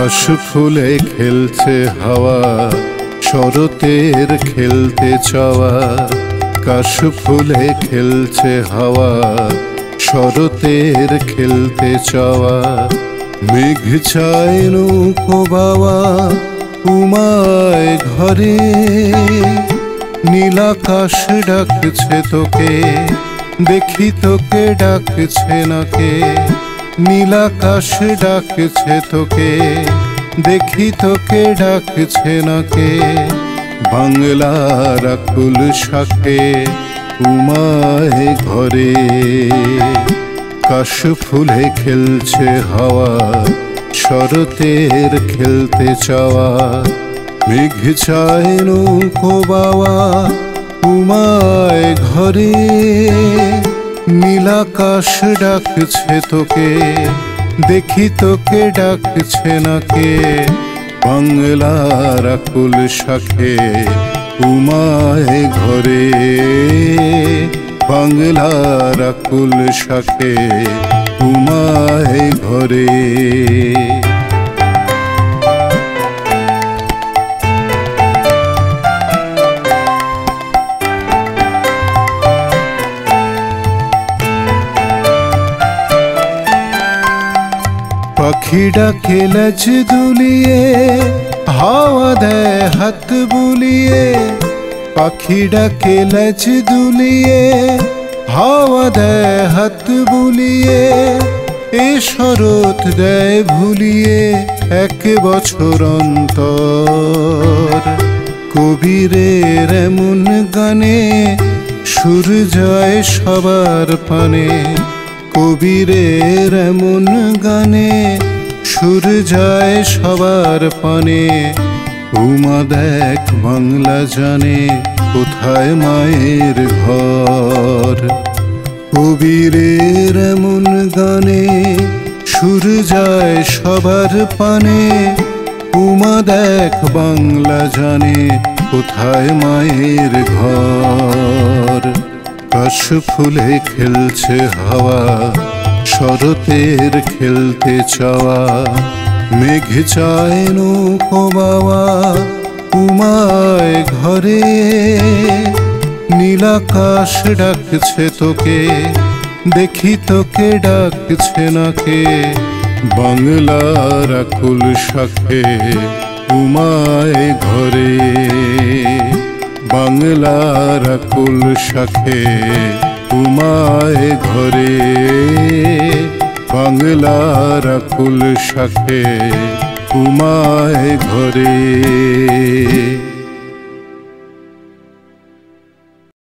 কাশ ফুলে খেলছে হাওয়া, শরতের খেলতে চাওয়া। কাশ ফুলে খেলছে হাওয়া, শরতের খেলতে চাওয়া। মেঘ চায় নৌকো বাওয়া উমায় ঘরে, নীলাকাশ ডাকছে তোকে, দেখি তোকে ডাকছে নাকে। নীলাকাশ ডাকছে তোকে, দেখি তোকে ডাকছে নাকে। বাংলার আকুল শাখে উমায় ঘরে, কাশ ফুলে খেলছে হাওয়া, শরতের খেলতে চাওয়া। মেঘ চায় নৌকো বাওয়া উমায় ঘরে, নীলাকাশ ডাকছে তোকে, দেখি তোকে ডাকছে নাকে। বাংলার আকুল শাখে উমায় ঘরে, বাংলার আকুল শাখে উমায় ঘরে। পাখি ডাকে লেজ দুলিয়ে, হাওয়া দেয় হাত বুলিয়ে। পাখি ডাকে লেজ দুলিয়ে, হাওয়া দেয় হাত বুলিয়ে। এ শরৎ দেয় ভুলিয়ে এক বছর অন্তর। কবিরের এমন গানে সুর যায় সবার পানে। কবিরের এমন গানে সুর যায় সবার পানে। উমা দেখ বাংলা জানে কোথায় মায়ের ঘর। কবিরের এমন গানে সুর যায় সবার পানে। উমা দেখ বাংলা জানে কোথায় মায়ের ঘর। কাশ ফুলে খেলছে হাওয়া, শরতের খেলতে চাওয়া। মেঘ চায় নৌকো বাওয়া উমায় ঘরে, নীলাকাশ ডাকছে তোকে, দেখি তোকে ডাকছে নাকে। বাংলার আকুল শাখে উমায় ঘরে, বাংলার আকুল শাখে উমায় ঘরে। বাংলার আকুল শাখে উমায় ঘরে।